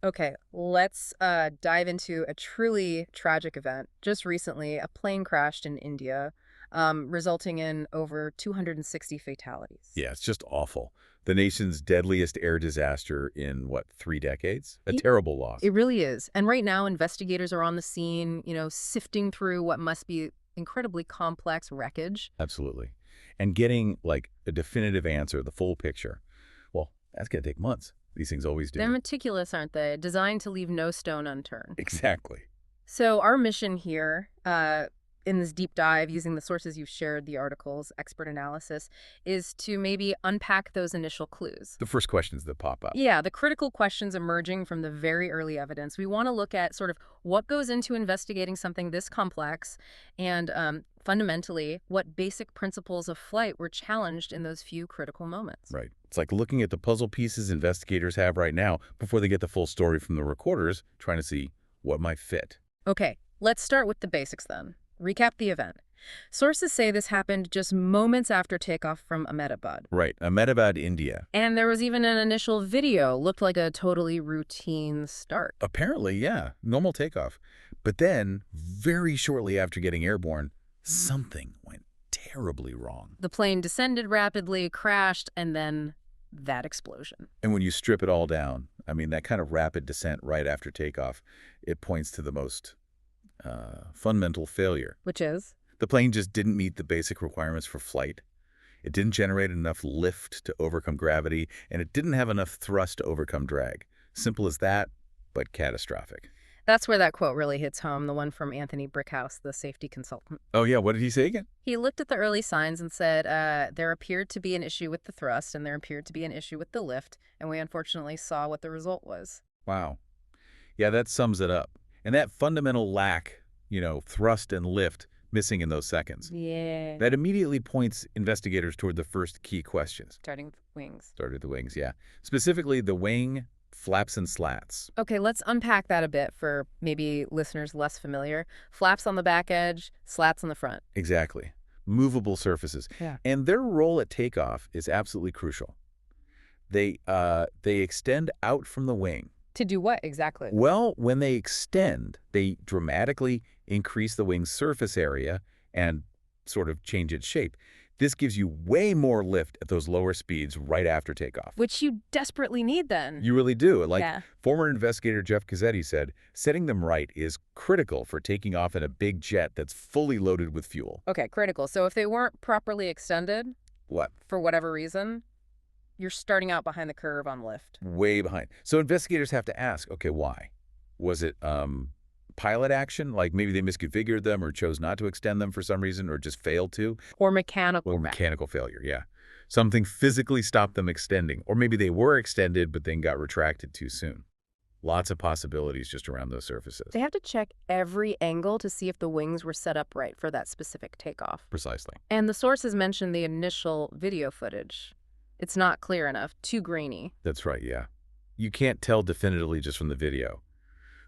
Okay, let's dive into a truly tragic event. Just recently, a plane crashed in India, resulting in over 260 fatalities. Yeah, it's just awful. The nation's deadliest air disaster in, what, 3 decades? A It, terrible loss. it really is. And right now, investigators are on the scene, sifting through what must be incredibly complex wreckage. Absolutely. And getting, like, a definitive answer, the full picture, well, that's going to take months. These things always They're do. meticulous, aren't they? Designed to leave no stone unturned. Exactly. So our mission here, in this deep dive, using the sources you've shared, the articles, expert analysis, is to maybe unpack those initial clues. The first questions that pop up. Yeah, the critical questions emerging from the very early evidence. We want to look at sort of what goes into investigating something this complex and fundamentally what basic principles of flight were challenged in those few critical moments. Right. It's like looking at the puzzle pieces investigators have right now before they get the full story from the recorders, trying to see what might fit. Okay, let's start with the basics then. Recap the event. Sources say this happened just moments after takeoff from Ahmedabad. Right. Ahmedabad, India. And there was even an initial video, looked like a totally routine start. Apparently, yeah, normal takeoff. But then, very shortly after getting airborne, something went terribly wrong. The plane descended rapidly, crashed, and then that explosion. And when you strip it all down, I mean, that kind of rapid descent right after takeoff, it points to the most fundamental failure. Which is? The plane just didn't meet the basic requirements for flight. It didn't generate enough lift to overcome gravity, and it didn't have enough thrust to overcome drag. Simple as that, but catastrophic. That's where that quote really hits home, the one from Anthony Brickhouse, the safety consultant. Oh, yeah, what did he say again? He looked at the early signs and said, there appeared to be an issue with the thrust and there appeared to be an issue with the lift, and we unfortunately saw what the result was. Wow. Yeah, that sums it up. And that fundamental lack, thrust and lift missing in those seconds, Yeah. that immediately points investigators toward the first key questions. Starting with wings. Started the wings, yeah. Specifically, the wing flaps and slats. Okay, let's unpack that a bit for maybe listeners less familiar. Flaps on the back edge, slats on the front. Exactly. Movable surfaces. Yeah. And their role at takeoff is absolutely crucial. They extend out from the wing. To do what exactly? Well, when they extend, they dramatically increase the wing's surface area and sort of change its shape. This gives you way more lift at those lower speeds right after takeoff. Which you desperately need then. You really do. Like Yeah. former investigator Jeff Cazzetti said, setting them right is critical for taking off in a big jet that's fully loaded with fuel. Okay, critical. So if they weren't properly extended, What? for whatever reason, you're starting out behind the curve on lift. Way behind. So investigators have to ask, okay, why? Was it pilot action? Like maybe they misconfigured them or chose not to extend them for some reason or just failed to? Or mechanical. Or mechanical failure, yeah. Something physically stopped them extending. Or maybe they were extended but then got retracted too soon. Lots of possibilities just around those surfaces. They have to check every angle to see if the wings were set up right for that specific takeoff. Precisely. And the sources mentioned the initial video footage. It's not clear enough, too grainy. That's right, yeah. You can't tell definitively just from the video.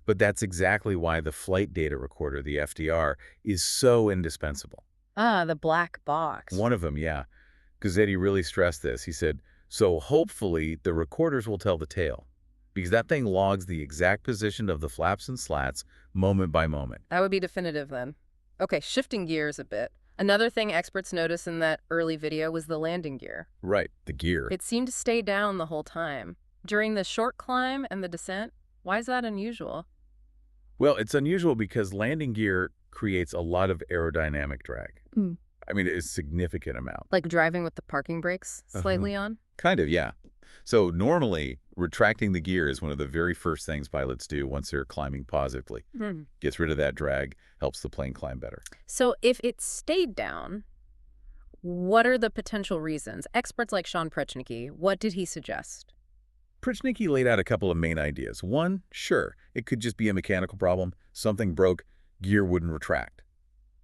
But that's exactly why the flight data recorder, the FDR, is so indispensable. Ah, the black box. One of them, yeah. Gazzetti really stressed this. He said, so hopefully the recorders will tell the tale, because that thing logs the exact position of the flaps and slats moment by moment. That would be definitive then. Okay, shifting gears a bit. Another thing experts noticed in that early video was the landing gear. Right, the gear. It seemed to stay down the whole time. During the short climb and the descent, why is that unusual? Well, it's unusual because landing gear creates a lot of aerodynamic drag. Mm. I mean, it's a significant amount. Like driving with the parking brakes slightly on? Kind of, yeah. So normally, retracting the gear is one of the very first things pilots do once they're climbing positively. Gets rid of that drag, helps the plane climb better. So if it stayed down, what are the potential reasons? Experts like Sean Prechnicki, what did he suggest? Prechnicki laid out a couple of main ideas. One, sure, it could just be a mechanical problem. Something broke, gear wouldn't retract.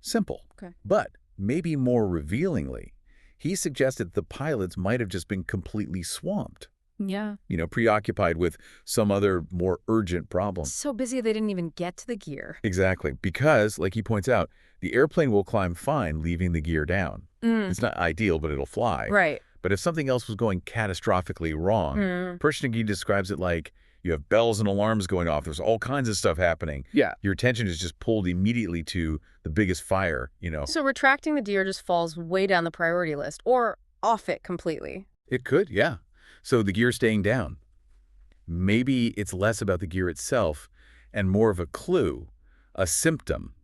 Simple. Okay. But maybe more revealingly, he suggested the pilots might have just been completely swamped. Yeah. Preoccupied with some other more urgent problem. So busy they didn't even get to the gear. Exactly. Because, like he points out, the airplane will climb fine leaving the gear down. It's not ideal, but it'll fly. Right. But if something else was going catastrophically wrong, Prechnicki describes it like You have bells and alarms going off. There's all kinds of stuff happening. Yeah. Your attention is just pulled immediately to the biggest fire. So retracting the gear just falls way down the priority list, or off it completely. It could, yeah. So the gear staying down. Maybe it's less about the gear itself and more of a clue, a symptom,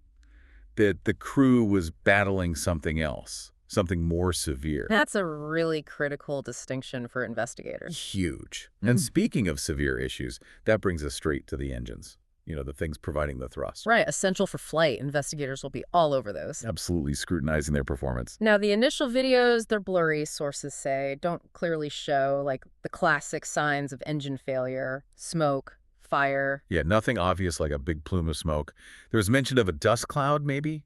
that the crew was battling something else, something more severe. That's a really critical distinction for investigators. Huge. And speaking of severe issues, that brings us straight to the engines. The things providing the thrust. Right, essential for flight. Investigators will be all over those. Absolutely scrutinizing their performance. Now, the initial videos, they're blurry, sources say, don't clearly show, like, the classic signs of engine failure, smoke, fire. Yeah, nothing obvious like a big plume of smoke. There was mention of a dust cloud, maybe?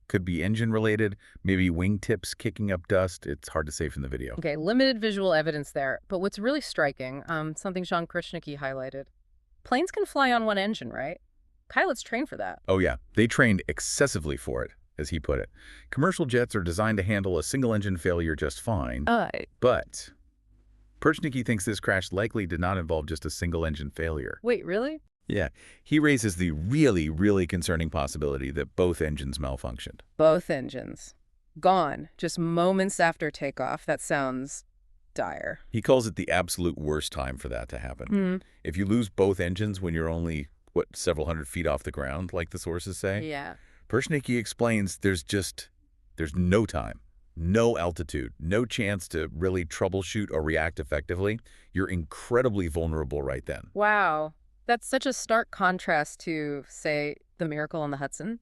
Could be engine-related, maybe wingtips kicking up dust. It's hard to say from the video. Okay, limited visual evidence there. But what's really striking, something Sean Krishnicki highlighted, planes can fly on one engine, right? Pilots train for that. Oh yeah, they trained excessively for it, as he put it. Commercial jets are designed to handle a single-engine failure just fine. But Krishnicki thinks this crash likely did not involve just a single-engine failure. Wait, really? Yeah, he raises the really, really concerning possibility that both engines malfunctioned. Both engines. Gone. Just moments after takeoff. That sounds dire. He calls it the absolute worst time for that to happen. If you lose both engines when you're only, several hundred feet off the ground, like the sources say? Yeah. Krishnicki explains there's no time, no altitude, no chance to really troubleshoot or react effectively. You're incredibly vulnerable right then. Wow. That's such a stark contrast to, say, the Miracle on the Hudson.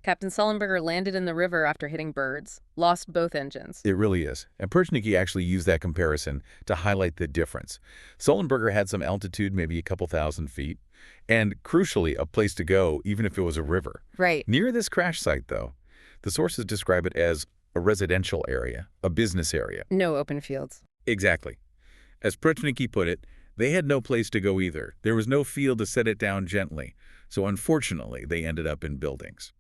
Captain Sullenberger landed in the river after hitting birds, lost both engines. It really is. And Krishnicki actually used that comparison to highlight the difference. Sullenberger had some altitude, maybe a couple thousand feet, and crucially, a place to go, even if it was a river. Right. Near this crash site, though, the sources describe it as a residential area, a business area. No open fields. Exactly. As Krishnicki put it, they had no place to go either. There was no field to set it down gently. So unfortunately, they ended up in buildings.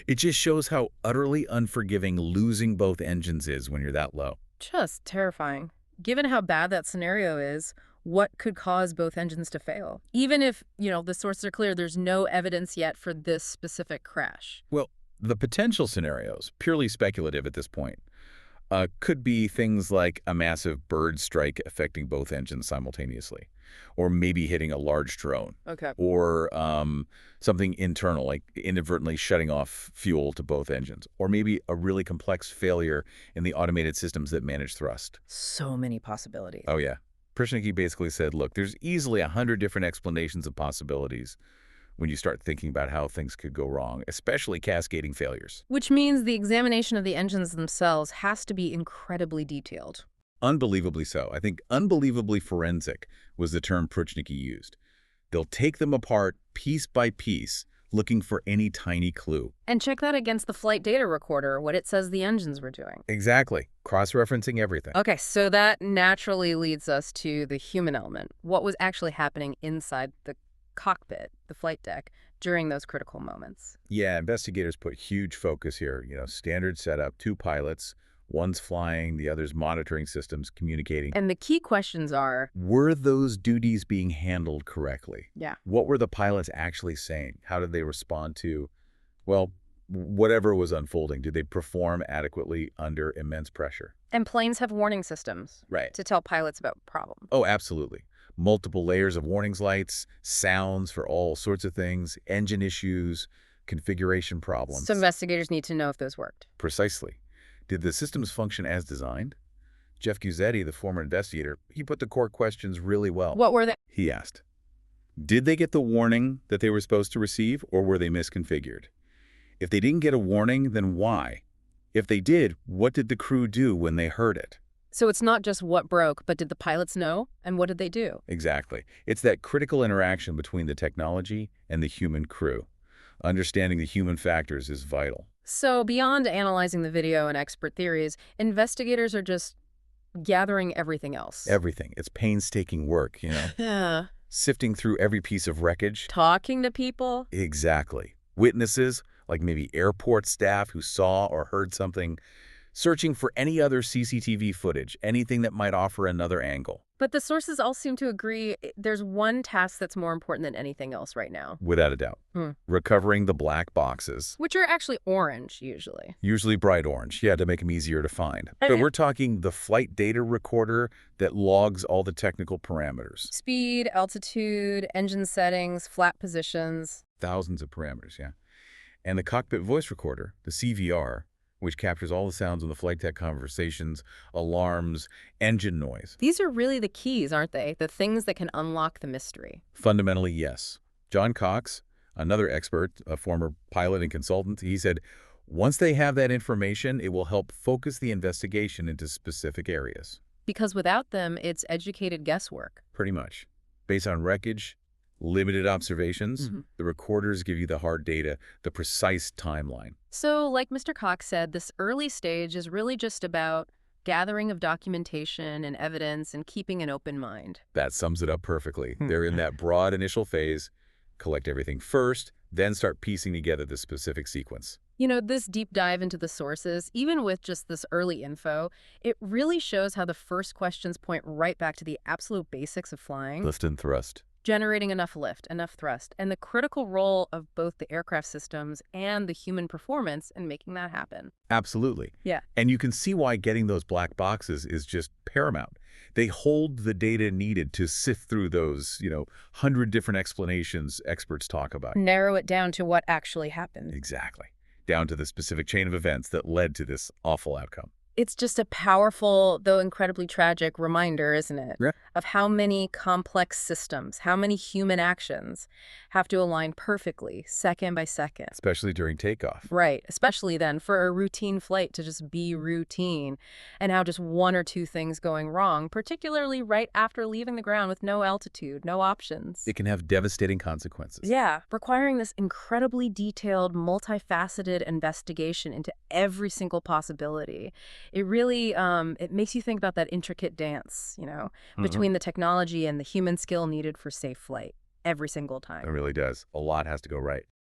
It just shows how utterly unforgiving losing both engines is when you're that low. Just terrifying. Given how bad that scenario is, what could cause both engines to fail? Even if, the sources are clear, there's no evidence yet for this specific crash. Well, the potential scenarios, purely speculative at this point, could be things like a massive bird strike affecting both engines simultaneously, or maybe hitting a large drone, or something internal, like inadvertently shutting off fuel to both engines, or maybe a really complex failure in the automated systems that manage thrust. So many possibilities. Oh, yeah. Krishnicki basically said, look, there's easily 100 different explanations of possibilities when you start thinking about how things could go wrong, especially cascading failures. Which means the examination of the engines themselves has to be incredibly detailed. Unbelievably so. I think unbelievably forensic was the term Krishnicki used. They'll take them apart piece by piece, looking for any tiny clue. And check that against the flight data recorder, what it says the engines were doing. Exactly. Cross-referencing everything. Okay, so that naturally leads us to the human element. What was actually happening inside the cockpit, the flight deck, during those critical moments? Yeah, investigators put huge focus here. Standard setup, 2 pilots, one's flying, the other's monitoring systems, communicating. And the key questions are, were those duties being handled correctly? Yeah. What were the pilots actually saying? How did they respond to, whatever was unfolding? Did they perform adequately under immense pressure? And planes have warning systems. Right. To tell pilots about problems. Oh, absolutely. Multiple layers of warnings lights, sounds for all sorts of things, engine issues, configuration problems. So investigators need to know if those worked. Precisely. Did the systems function as designed? Jeff Guzzetti, the former investigator, he put the core questions really well. What were they? He asked, did they get the warning that they were supposed to receive, or were they misconfigured? If they didn't get a warning, then why? If they did, what did the crew do when they heard it? So it's not just what broke, but did the pilots know? And what did they do? Exactly. It's that critical interaction between the technology and the human crew. Understanding the human factors is vital. So beyond analyzing the video and expert theories, investigators are just gathering everything else. Everything. It's painstaking work, Yeah. Sifting through every piece of wreckage. Talking to people. Exactly. Witnesses, like maybe airport staff who saw or heard something. searching for any other CCTV footage, anything that might offer another angle. But the sources all seem to agree there's one task that's more important than anything else right now. Without a doubt. Hmm. Recovering the black boxes. Which are actually orange, usually. Usually bright orange, yeah, to make them easier to find. But Okay. we're talking the flight data recorder that logs all the technical parameters. Speed, altitude, engine settings, flap positions. Thousands of parameters, yeah. And the cockpit voice recorder, the CVR, which captures all the sounds of the flight deck conversations, alarms, engine noise. These are really the keys, aren't they? The things that can unlock the mystery. Fundamentally, yes. John Cox, another expert, a former pilot and consultant, he said, once they have that information, it will help focus the investigation into specific areas. Because without them, it's educated guesswork. Pretty much. Based on wreckage, limited observations, the recorders give you the hard data, the precise timeline. So, like Mr. Cox said, this early stage is really just about gathering of documentation and evidence and keeping an open mind. That sums it up perfectly. They're in that broad initial phase, collect everything first, then start piecing together the specific sequence. You know, this deep dive into the sources, even with just this early info, it really shows how the first questions point right back to the absolute basics of flying. Lift and thrust. Generating enough lift, enough thrust, and the critical role of both the aircraft systems and the human performance in making that happen. Absolutely. Yeah. And you can see why getting those black boxes is just paramount. They hold the data needed to sift through those, 100 different explanations experts talk about. Narrow it down to what actually happened. Exactly. Down to the specific chain of events that led to this awful outcome. It's just a powerful, though incredibly tragic reminder, isn't it? Yeah. Of how many complex systems, how many human actions have to align perfectly, second by second. Especially during takeoff. Right, especially then for a routine flight to just be routine, and how just one or two things going wrong, particularly right after leaving the ground with no altitude, no options. It can have devastating consequences. Yeah, requiring this incredibly detailed, multifaceted investigation into every single possibility. It really, it makes you think about that intricate dance, between the technology and the human skill needed for safe flight every single time. It really does. A lot has to go right.